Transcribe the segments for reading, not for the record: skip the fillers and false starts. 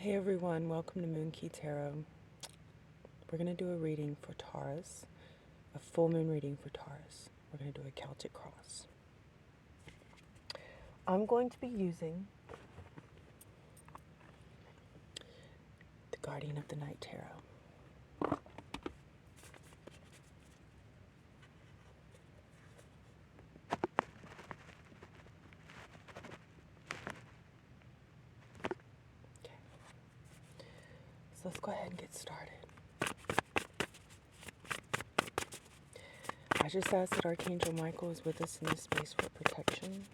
Hey everyone, welcome to Moon Key Tarot. We're going to do a reading for Taurus, a full moon reading for Taurus. We're going to do a Celtic cross. I'm going to be using the Guardian of the Night Tarot. Okay, so let's go ahead and get started. I just ask that Archangel Michael is with us in this space for protection.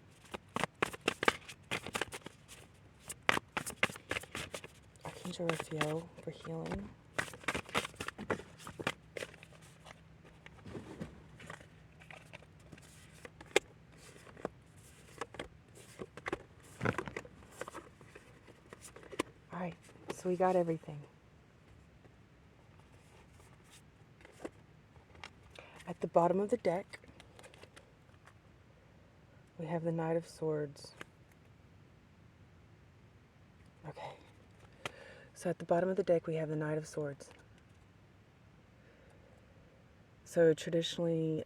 Archangel Raphael for healing. Alright, so we got everything. At the bottom of the deck, we have the Knight of Swords. Okay. So at the bottom of the deck, we have the Knight of Swords. So traditionally,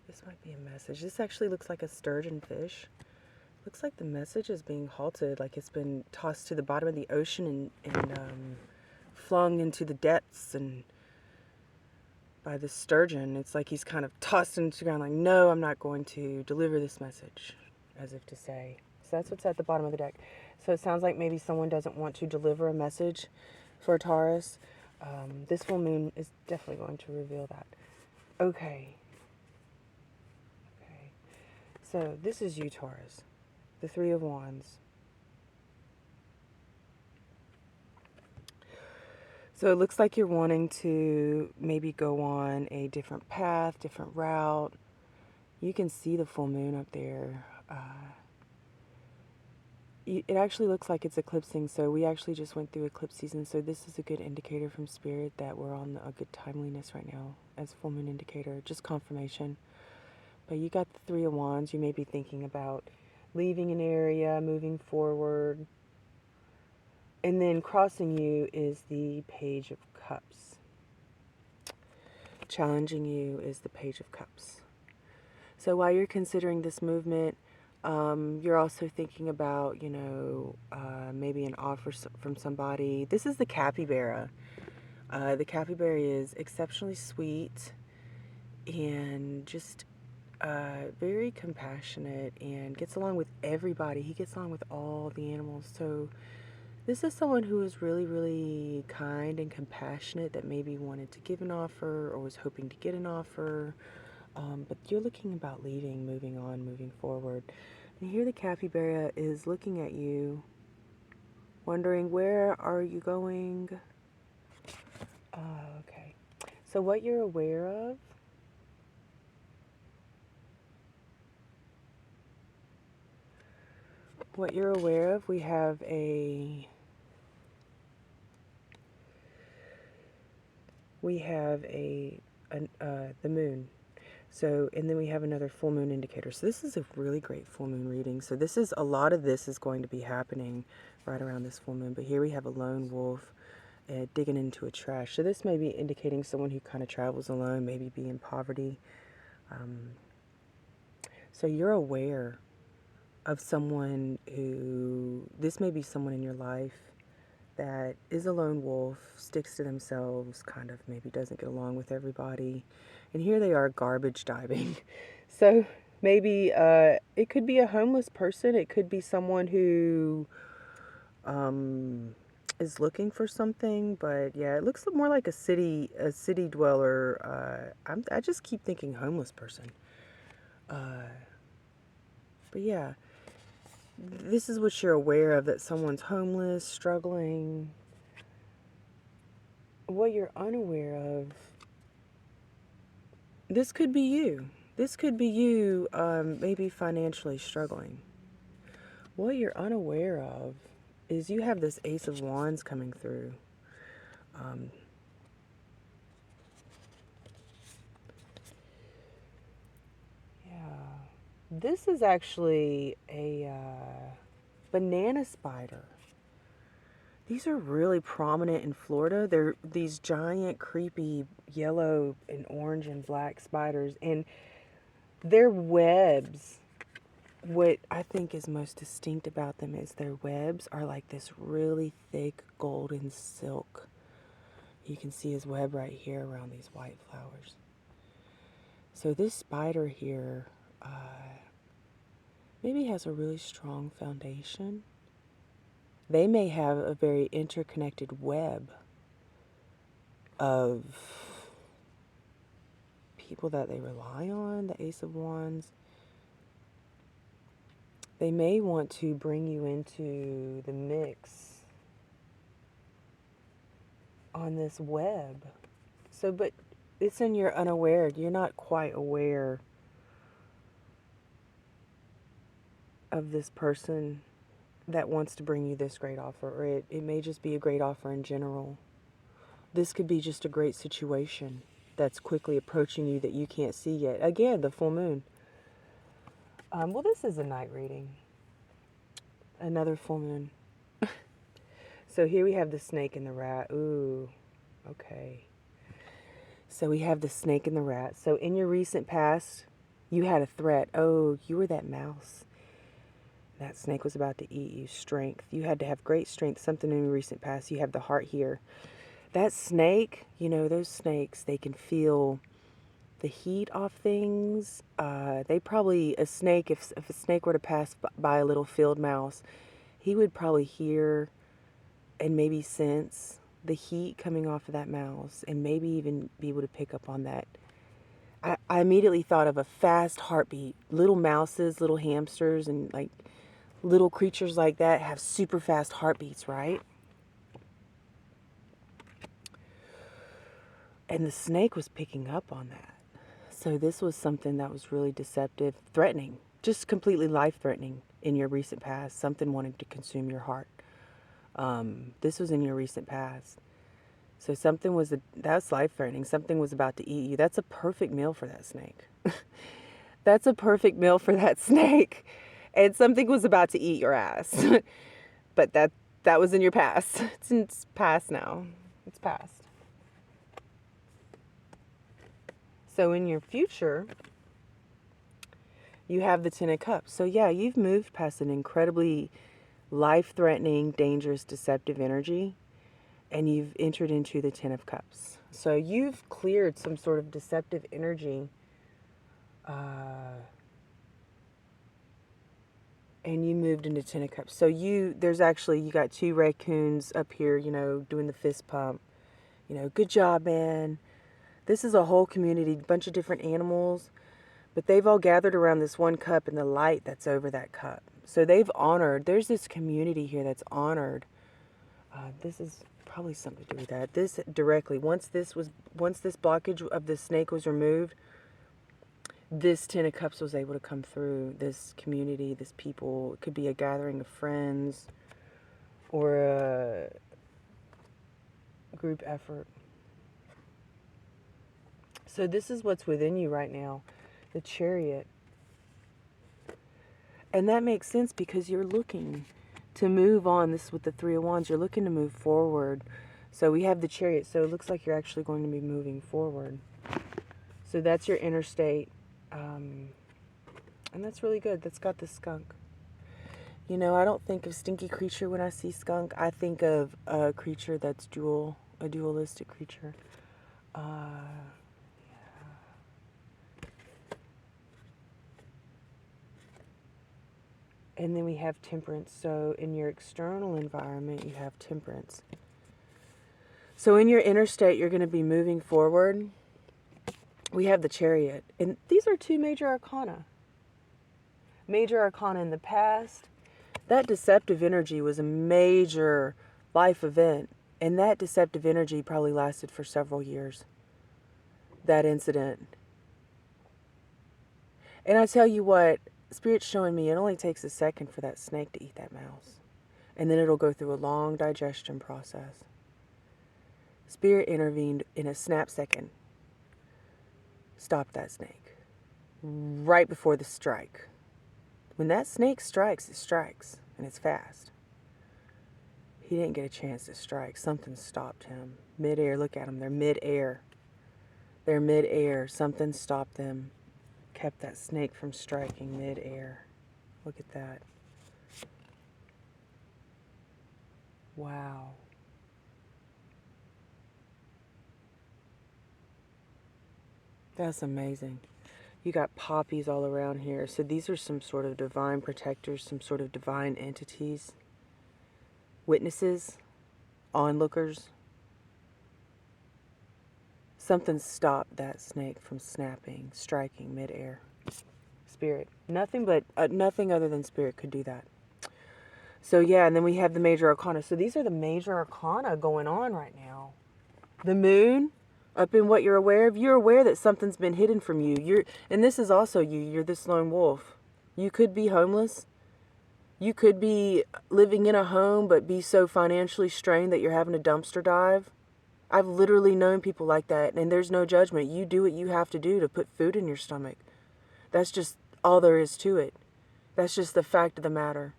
this might be a message. This actually looks like a sturgeon fish. Looks like the message is being halted, like it's been tossed to the bottom of the ocean and flung into the depths and by the sturgeon. It's like he's kind of tossed into the ground like, no, I'm not going to deliver this message, as if to say. So that's what's at the bottom of the deck. So it sounds like maybe someone doesn't want to deliver a message for Taurus. This full moon is definitely going to reveal that. Okay. Okay. So this is you, Taurus. The Three of Wands. So it looks like you're wanting to maybe go on a different path, different route. You can see the full moon up there. It actually looks like it's eclipsing, so we actually just went through eclipse season, so this is a good indicator from Spirit that we're on a good timeliness right now as full moon indicator, just confirmation. But you got the Three of Wands. You may be thinking about leaving an area, moving forward. And then crossing you is the Page of Cups. Challenging you is the Page of Cups. So while you're considering this movement, you're also thinking about, maybe an offer from somebody. This is the capybara. The capybara is exceptionally sweet and just very compassionate and gets along with everybody. He gets along with all the animals. So this is someone who is really, really kind and compassionate that maybe wanted to give an offer or was hoping to get an offer. But you're looking about leaving, moving on, moving forward. And here the capybara is looking at you, wondering, where are you going? Okay. So what you're aware of, we have the moon. So, and then we have another full moon indicator. So this is a really great full moon reading. So this is, a lot of this is going to be happening right around this full moon. But here we have a lone wolf digging into a trash. So this may be indicating someone who kind of travels alone, maybe be in poverty. So you're aware of someone who, this may be someone in your life that is a lone wolf, sticks to themselves, kind of maybe doesn't get along with everybody. And here they are garbage diving. So maybe it could be a homeless person. It could be someone who is looking for something. But yeah, it looks more like a city dweller. I just keep thinking homeless person. But yeah, this is what you're aware of, that someone's homeless, struggling. What you're unaware of, this could be you. This could be you maybe financially struggling. What you're unaware of is you have this Ace of Wands coming through. Yeah. This is actually a Banana spider. These are really prominent in Florida. They're these giant, creepy yellow and orange and black spiders. And their webs, what I think is most distinct about them is their webs are like this really thick golden silk. You can see his web right here around these white flowers. So this spider here maybe has a really strong foundation. They may have a very interconnected web of people that they rely on, the Ace of Wands. They may want to bring you into the mix on this web. So, but it's in your unaware. You're not quite aware of this person that wants to bring you this great offer, or it may just be a great offer in general. This could be just a great situation that's quickly approaching you that you can't see yet. Again, the full moon. Well, this is a night reading. Another full moon. So here we have the snake and the rat. Ooh, okay. So we have the snake and the rat. So in your recent past, you had a threat. Oh, you were that mouse. That snake was about to eat you. Strength. You had to have great strength. Something in your recent past. You have the heart here. That snake, you know, those snakes, they can feel the heat off things. They probably, a snake, if a snake were to pass by a little field mouse, he would probably hear and maybe sense the heat coming off of that mouse and maybe even be able to pick up on that. I immediately thought of a fast heartbeat. Little mouses, little hamsters, and like little creatures like that have super fast heartbeats, right? And the snake was picking up on that. So this was something that was really deceptive, threatening, just completely life-threatening in your recent past. Something wanted to consume your heart. This was in your recent past. So something was, that's life-threatening. Something was about to eat you. That's a perfect meal for that snake. That's a perfect meal for that snake. And something was about to eat your ass. But that was in your past. It's past now. It's past. So in your future, you have the Ten of Cups. So yeah, you've moved past an incredibly life-threatening, dangerous, deceptive energy, and you've entered into the Ten of Cups. So you've cleared some sort of deceptive energy, and you moved into Ten of Cups. So there's actually, you got two raccoons up here, you know, doing the fist pump. You know, good job, man. This is a whole community, a bunch of different animals, but they've all gathered around this one cup and the light that's over that cup. So they've honored, there's this community here that's honored. This is probably something to do with that. This directly, once this blockage of the snake was removed, this Ten of Cups was able to come through this community, this people. It could be a gathering of friends or a group effort. So this is what's within you right now, the Chariot. And that makes sense because you're looking to move on. This with the Three of Wands, you're looking to move forward. So we have the Chariot, so it looks like you're actually going to be moving forward. So that's your inner state. And that's really good. That's got the skunk. You know, I don't think of stinky creature when I see skunk. I think of a creature that's a dualistic creature. And then we have Temperance. So in your external environment, you have Temperance. So in your inner state, you're going to be moving forward. We have the Chariot. And these are two major arcana. Major arcana in the past. That deceptive energy was a major life event. And that deceptive energy probably lasted for several years. That incident. And I tell you what, Spirit's showing me it only takes a second for that snake to eat that mouse. And then it'll go through a long digestion process. Spirit intervened in a snap second. Stopped that snake. Right before the strike. When that snake strikes, it strikes. and it's fast. He didn't get a chance to strike. Something stopped him. Mid-air, look at them. They're mid-air. They're mid-air. Something stopped them. Kept that snake from striking mid-air. Look at that. Wow. That's amazing. You got poppies all around here. So these are some sort of divine protectors, some sort of divine entities, witnesses, onlookers. Something stopped that snake from snapping, striking midair. Spirit. Nothing but, nothing other than spirit could do that. So yeah, and then we have the major arcana. So these are the major arcana going on right now. The moon, up in what you're aware of. You're aware that something's been hidden from you. And this is also you. You're this lone wolf. You could be homeless. You could be living in a home, but be so financially strained that you're having a dumpster dive. I've literally known people like that, and there's no judgment. You do what you have to do to put food in your stomach. That's just all there is to it. That's just the fact of the matter.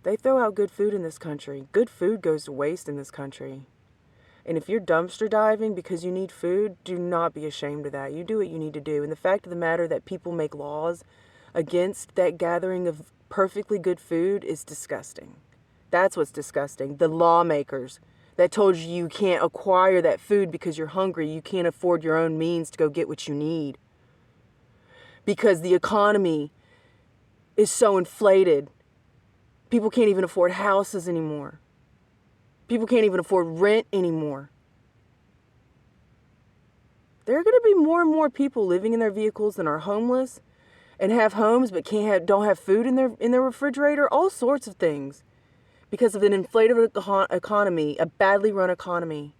They throw out good food in this country. Good food goes to waste in this country. And if you're dumpster diving because you need food, do not be ashamed of that. You do what you need to do. And the fact of the matter that people make laws against that gathering of perfectly good food is disgusting. That's what's disgusting. The lawmakers that told you you can't acquire that food because you're hungry. You can't afford your own means to go get what you need. Because the economy is so inflated. People can't even afford houses anymore. People can't even afford rent anymore. There are going to be more and more people living in their vehicles than are homeless and have homes but don't have food in their refrigerator. All sorts of things because of an inflated economy, a badly run economy.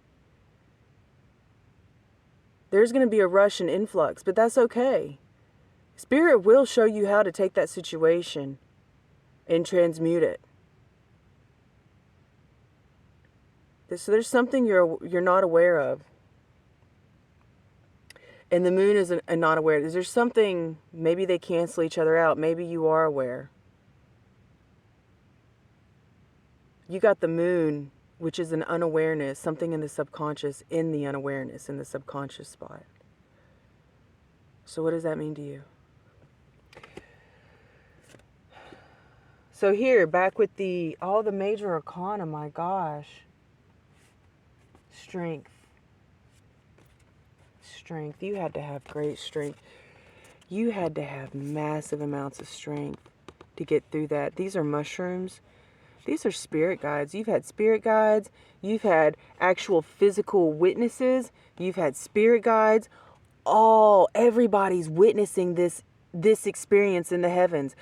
There's going to be a rush and influx, but that's okay. Spirit will show you how to take that situation and transmute it. So there's something you're not aware of. And the moon is not aware. Is there something, maybe they cancel each other out. Maybe you are aware. You got the moon, which is an unawareness, something in the subconscious, in the unawareness, in the subconscious spot. So what does that mean to you? So here, back with all the major arcana, my gosh. Strength. Strength. You had to have great strength. You had to have massive amounts of strength to get through that. These are mushrooms. These are spirit guides. You've had spirit guides. You've had actual physical witnesses. You've had spirit guides. Everybody's witnessing this experience in the heavens.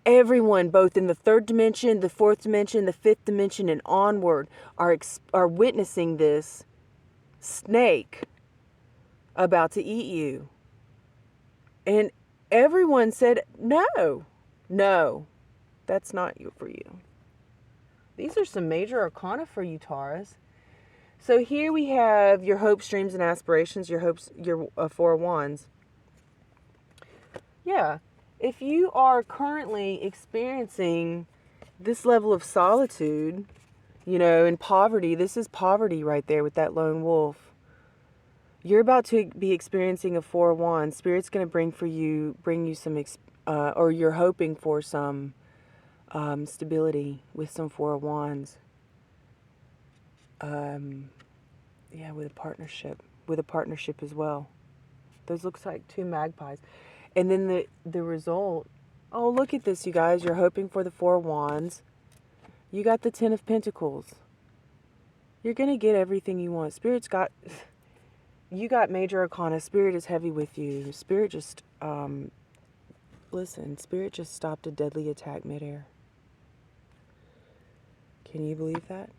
Everyone, both in the third dimension, the fourth dimension, the fifth dimension, and onward, are witnessing this snake about to eat you. And everyone said, no, that's not for you. These are some major arcana for you, Taurus. So here we have your hopes, dreams, and aspirations, your Four of Wands. Yeah. If you are currently experiencing this level of solitude, and poverty, this is poverty right there with that lone wolf. You're about to be experiencing a Four of Wands. Spirit's going to bring you some, or you're hoping for some stability with some Four of Wands. Yeah, with a partnership as well. Those looks like two magpies. And then the result, oh, look at this, you guys. You're hoping for the Four of Wands. You got the Ten of Pentacles. You're going to get everything you want. You got major arcana. Spirit is heavy with you. Spirit just, Spirit just stopped a deadly attack midair. Can you believe that?